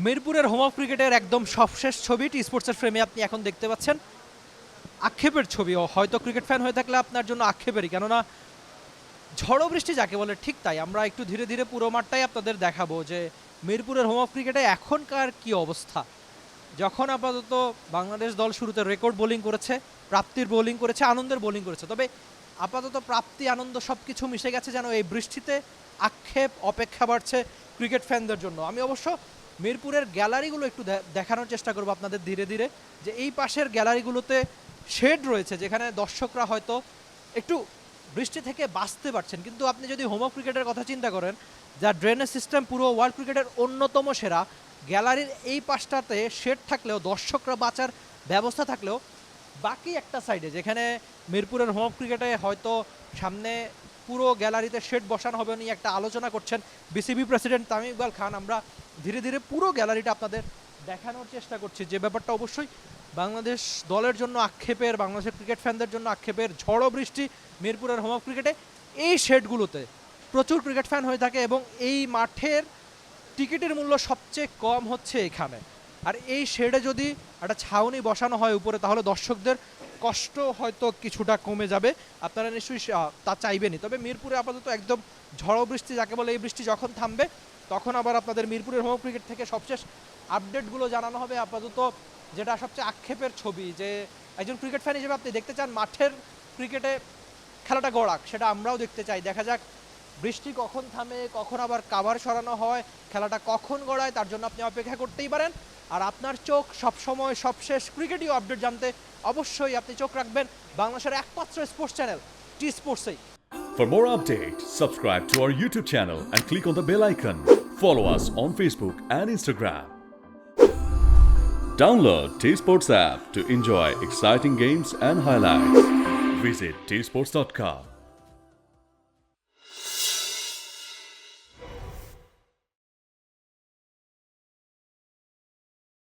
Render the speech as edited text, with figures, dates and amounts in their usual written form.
মিরপুরের home of ক্রিকেটের একদম সবশেষ ছবি টি স্পোর্টসের ফ্রেমে আপনি এখন দেখতে পাচ্ছেন। আক্ষেপের ছবি, হয়তো ক্রিকেট ফ্যান হয়ে থাকলে আপনার জন্য আক্ষেপেরই, কেননা ঝড়ো বৃষ্টি যাকে বলে ঠিক তাই। আমরা একটু ধীরে ধীরে পুরো মাঠটাই আপনাদের দেখাবো যে মিরপুরের হোম অফ ক্রিকেটে এখনকার কি অবস্থা। যখন আপাতত বাংলাদেশ দল শুরুতে রেকর্ড বোলিং করেছে, প্রাপ্তির বোলিং করেছে, আনন্দের বোলিং করেছে, তবে আপাতত প্রাপ্তি আনন্দ সব কিছু মিশে গেছে যেন এই বৃষ্টিতে। আক্ষেপ, অপেক্ষা বাড়ছে ক্রিকেট ফ্যানদের জন্য। আমি অবশ্য মিরপুরের গ্যালারিগুলো একটু দেখানোর চেষ্টা করবো আপনাদের ধীরে ধীরে, যে এই পাশের গ্যালারিগুলোতে শেড রয়েছে যেখানে দর্শকরা হয়তো একটু বৃষ্টি থেকে বাঁচতে পারছেন। কিন্তু আপনি যদি হোম অফ ক্রিকেটের কথা চিন্তা করেন, যা ড্রেনেজ সিস্টেম পুরো ওয়ার্ল্ড ক্রিকেটের অন্যতম সেরা, গ্যালারির এই পাশটাতে শেড থাকলেও, দর্শকরা বাঁচার ব্যবস্থা থাকলেও, বাকি একটা সাইডে যেখানে মিরপুরের হোম অফ ক্রিকেটে হয়তো সামনে পুরো গ্যালারিতে শেড বসানো হবে নিয়ে একটা আলোচনা করছেন বিসিবি প্রেসিডেন্ট তামিম ইকবাল খান। আমরা ধীরে ধীরে পুরো গ্যালারিটা আপনাদের দেখানোর চেষ্টা করছি, যে ব্যাপারটা অবশ্যই বাংলাদেশ দলের জন্য আক্ষেপের, বাংলাদেশের ক্রিকেট ফ্যানদের জন্য আক্ষেপের। ঝড়ো বৃষ্টি মিরপুরের হোম অফ ক্রিকেটে, এই শেডগুলোতে প্রচুর ক্রিকেট ফ্যান হয়ে থাকে এবং এই মাঠের টিকিটের মূল্য সবচেয়ে কম হচ্ছে এখানে। আর এই শেডে যদি একটা ছাউনি বসানো হয় উপরে, তাহলে দর্শকদের কষ্ট হয়তো কিছুটা কমে যাবে। আপনারা নিশ্চয়ই তা চাইবেনই। তবে মিরপুরে আপাতত একদম ঝড়ো বৃষ্টি যাকে বলে, এই বৃষ্টি যখন থামবে তখন আবার আপনাদের মিরপুরের হোম ক্রিকেট থেকে সবশেষ আপডেটগুলো জানানো হবে। আপাতত যেটা সবচেয়ে আক্ষেপের ছবি, যে একজন ক্রিকেট ফ্যান হিসেবে আপনি দেখতে চান মাঠের ক্রিকেটে খেলাটা গড়াক, সেটা আমরাও দেখতে চাই। দেখা যাক বৃষ্টি কখন থামে, কখন আবার কাভার সরানো হয়, খেলাটা কখন গড়ায়, তার জন্য আপনি অপেক্ষা করতেই পারেন। আর আপনার চোখ সবসময় সবশেষ ক্রিকেটীয় আপডেট জানতে অবশ্যই আপনি চোখ রাখবেন বাংলাদেশের একমাত্র স্পোর্টস চ্যানেল টি স্পোর্টসেই। For more updates, subscribe to our YouTube channel and click on the bell icon. Follow us on Facebook and Instagram. Download T Sports app to enjoy exciting games and highlights. Visit tsports.com.